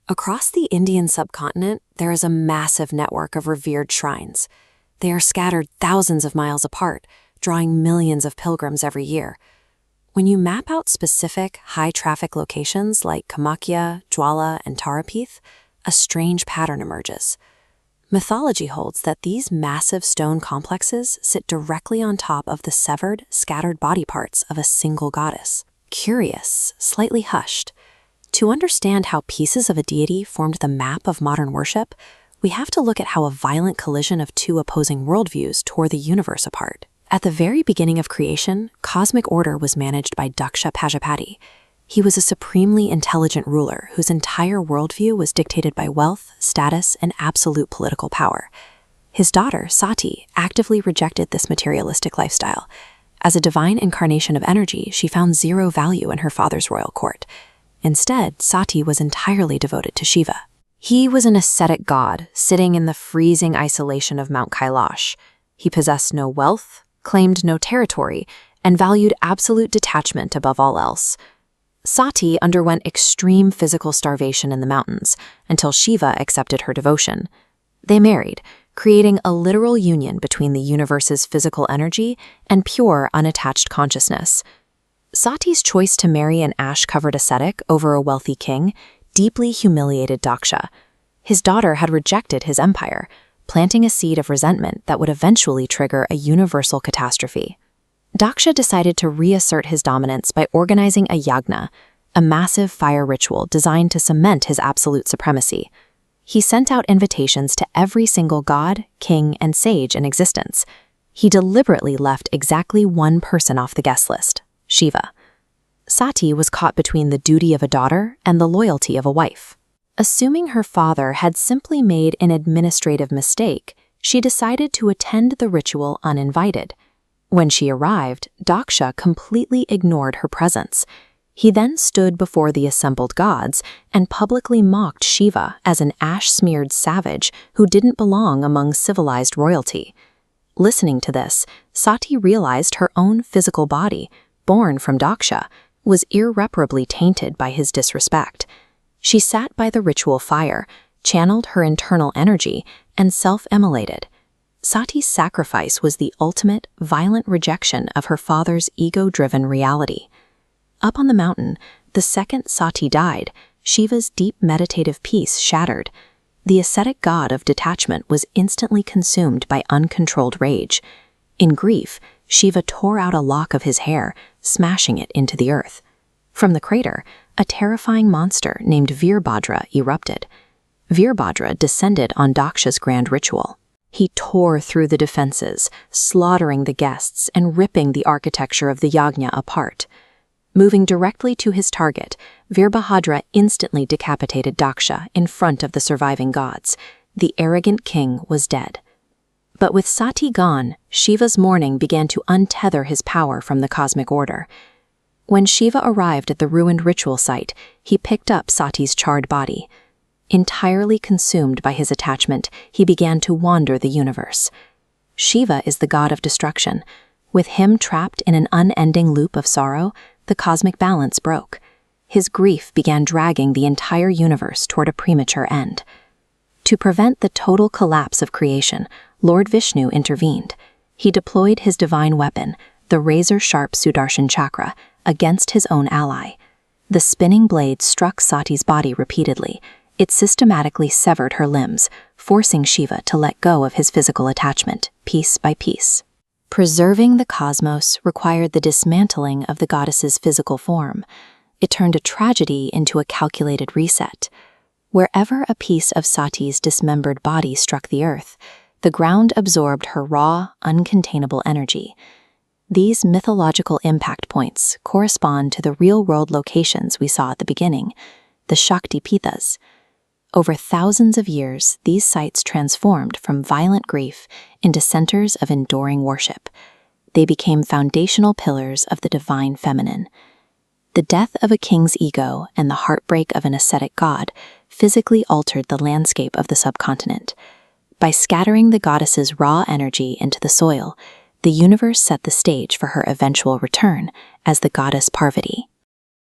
Across the Indian subcontinent, there is a massive network of revered shrines. They are scattered thousands of miles apart, drawing millions of pilgrims every year. When you map out specific, high-traffic locations like Kamakhya, Jwala, and Tarapith, a strange pattern emerges. Mythology holds that these massive stone complexes sit directly on top of the severed, scattered body parts of a single goddess. Curious, slightly hushed. To understand how pieces of a deity formed the map of modern worship, we have to look at how a violent collision of two opposing worldviews tore the universe apart. At the very beginning of creation, cosmic order was managed by Daksha Prajapati. He was a supremely intelligent ruler whose entire worldview was dictated by wealth, status, and absolute political power. His daughter, Sati, actively rejected this materialistic lifestyle. As a divine incarnation of energy, she found zero value in her father's royal court. Instead, Sati was entirely devoted to Shiva. He was an ascetic god, sitting in the freezing isolation of Mount Kailash. He possessed no wealth, claimed no territory, and valued absolute detachment above all else. Sati underwent extreme physical starvation in the mountains until Shiva accepted her devotion. They married, creating a literal union between the universe's physical energy and pure, unattached consciousness. Sati's choice to marry an ash-covered ascetic over a wealthy king deeply humiliated Daksha. His daughter had rejected his empire, planting a seed of resentment that would eventually trigger a universal catastrophe. Daksha decided to reassert his dominance by organizing a yajna, a massive fire ritual designed to cement his absolute supremacy. He sent out invitations to every single god, king, and sage in existence. He deliberately left exactly one person off the guest list: Shiva. Sati was caught between the duty of a daughter and the loyalty of a wife. Assuming her father had simply made an administrative mistake, she decided to attend the ritual uninvited. When she arrived, Daksha completely ignored her presence. He then stood before the assembled gods and publicly mocked Shiva as an ash-smeared savage who didn't belong among civilized royalty. Listening to this, Sati realized her own physical body, born from Daksha, was irreparably tainted by his disrespect. She sat by the ritual fire, channeled her internal energy, and self-immolated. Sati's sacrifice was the ultimate, violent rejection of her father's ego-driven reality. Up on the mountain, the second Sati died, Shiva's deep meditative peace shattered. The ascetic god of detachment was instantly consumed by uncontrolled rage. In grief, Shiva tore out a lock of his hair, smashing it into the earth. From the crater, a terrifying monster named Veerbhadra erupted. Veerbhadra descended on Daksha's grand ritual. He tore through the defenses, slaughtering the guests and ripping the architecture of the yajna apart. Moving directly to his target, Veerbhadra instantly decapitated Daksha in front of the surviving gods. The arrogant king was dead. But with Sati gone, Shiva's mourning began to untether his power from the cosmic order. When Shiva arrived at the ruined ritual site, he picked up Sati's charred body. Entirely consumed by his attachment, he began to wander the universe. Shiva is the god of destruction. With him trapped in an unending loop of sorrow, the cosmic balance broke. His grief began dragging the entire universe toward a premature end. To prevent the total collapse of creation, Lord Vishnu intervened. He deployed his divine weapon, the razor-sharp Sudarshan chakra, against his own ally. The spinning blade struck Sati's body repeatedly. It systematically severed her limbs, forcing Shiva to let go of his physical attachment, piece by piece. Preserving the cosmos required the dismantling of the goddess's physical form. It turned a tragedy into a calculated reset. Wherever a piece of Sati's dismembered body struck the earth, the ground absorbed her raw, uncontainable energy. These mythological impact points correspond to the real-world locations we saw at the beginning, the Shakti Peethas. Over thousands of years, these sites transformed from violent grief into centers of enduring worship. They became foundational pillars of the divine feminine. The death of a king's ego and the heartbreak of an ascetic god physically altered the landscape of the subcontinent. By scattering the goddess's raw energy into the soil, the universe set the stage for her eventual return as the Goddess Parvati.